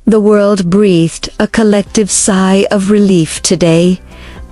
The world breathed a collective sigh of relief today,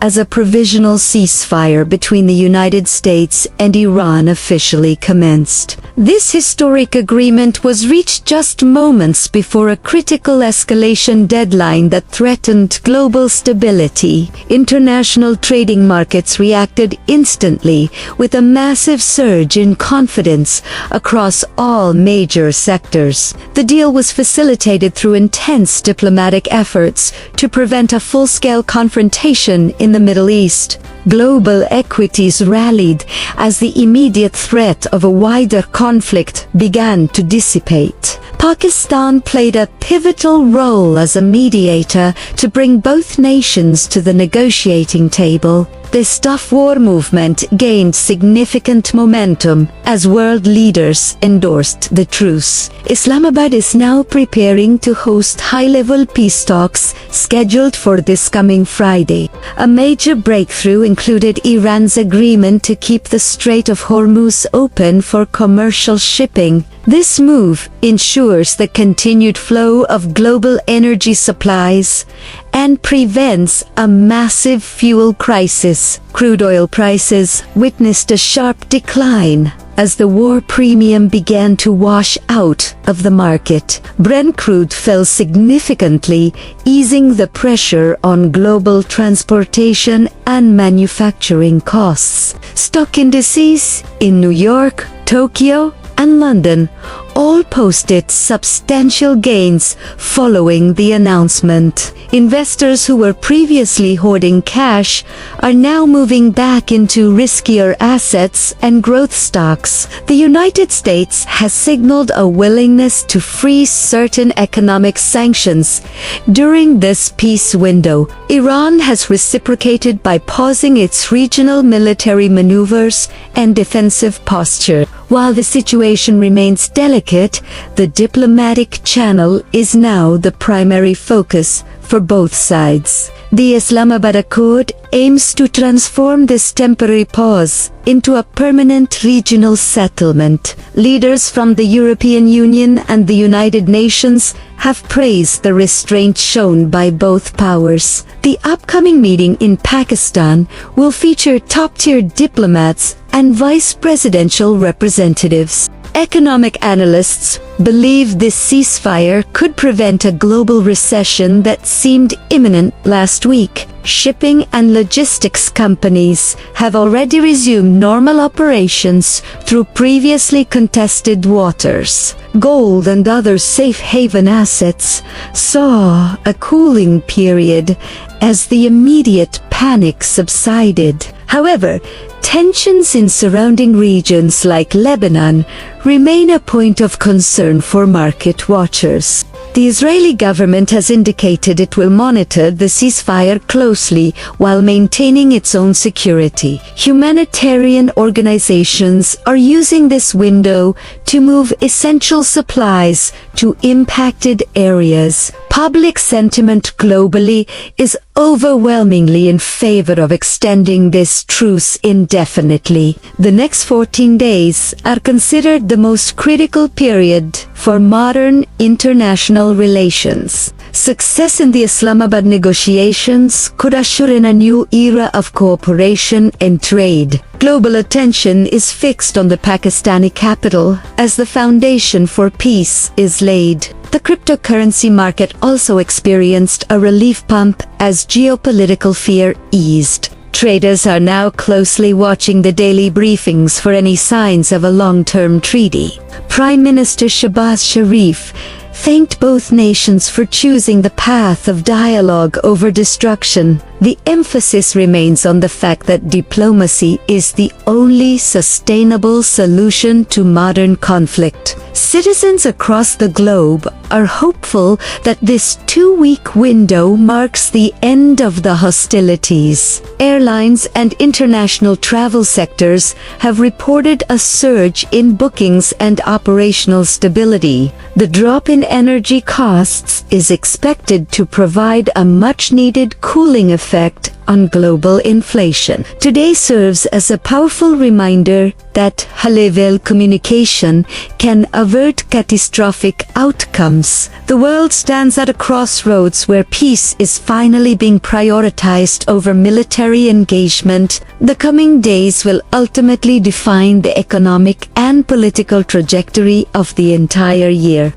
as a provisional ceasefire between the United States and Iran officially commenced. This historic agreement was reached just moments before a critical escalation deadline that threatened global stability. International trading markets reacted instantly, with a massive surge in confidence across all major sectors. The deal was facilitated through intense diplomatic efforts to prevent a full-scale confrontation in the Middle East. Global equities rallied as the immediate threat of a wider conflict began to dissipate. Pakistan played a pivotal role as a mediator to bring both nations to the negotiating table. The Stop War movement gained significant momentum as world leaders endorsed the truce. Islamabad is now preparing to host high-level peace talks scheduled for this coming Friday. A major breakthrough included Iran's agreement to keep the Strait of Hormuz open for commercial shipping. This move ensures the continued flow of global energy supplies and prevents a massive fuel crisis. Crude oil prices witnessed a sharp decline as the war premium began to wash out of the market. Brent crude fell significantly, easing the pressure on global transportation and manufacturing costs. Stock indices in New York, Tokyo, and London all posted substantial gains following the announcement. Investors who were previously hoarding cash are now moving back into riskier assets and growth stocks. The United States has signaled a willingness to freeze certain economic sanctions during this peace window. Iran has reciprocated by pausing its regional military maneuvers and defensive posture. While the situation remains delicate, the diplomatic channel is now the primary focus for both sides. The Islamabad Accord aims to transform this temporary pause into a permanent regional settlement. Leaders from the European Union and the United Nations have praised the restraint shown by both powers. The upcoming meeting in Pakistan will feature top-tier diplomats and vice presidential representatives. Economic analysts believe this ceasefire could prevent a global recession that seemed imminent last week. Shipping and logistics companies have already resumed normal operations through previously contested waters. Gold and other safe haven assets saw a cooling period as the immediate panic subsided. However, tensions in surrounding regions like Lebanon remain a point of concern for market watchers. The Israeli government has indicated it will monitor the ceasefire closely while maintaining its own security. Humanitarian organizations are using this window to move essential supplies to impacted areas. Public sentiment globally is overwhelmingly in favor of extending this truce indefinitely. The next 14 days are considered the most critical period for modern international relations. Success in the Islamabad negotiations could usher in a new era of cooperation and trade. Global attention is fixed on the Pakistani capital as the foundation for peace is laid. The cryptocurrency market also experienced a relief pump as geopolitical fear eased. Traders are now closely watching the daily briefings for any signs of a long-term treaty. Prime Minister Shehbaz Sharif thanked both nations for choosing the path of dialogue over destruction. The emphasis remains on the fact that diplomacy is the only sustainable solution to modern conflict. Citizens across the globe are hopeful that this two-week window marks the end of the hostilities. Airlines and international travel sectors have reported a surge in bookings and operational stability. The drop in energy costs is expected to provide a much-needed cooling effect on global inflation. Today serves as a powerful reminder that high-level communication can avert catastrophic outcomes. The world stands at a crossroads where peace is finally being prioritized over military engagement. The coming days will ultimately define the economic and political trajectory of the entire year.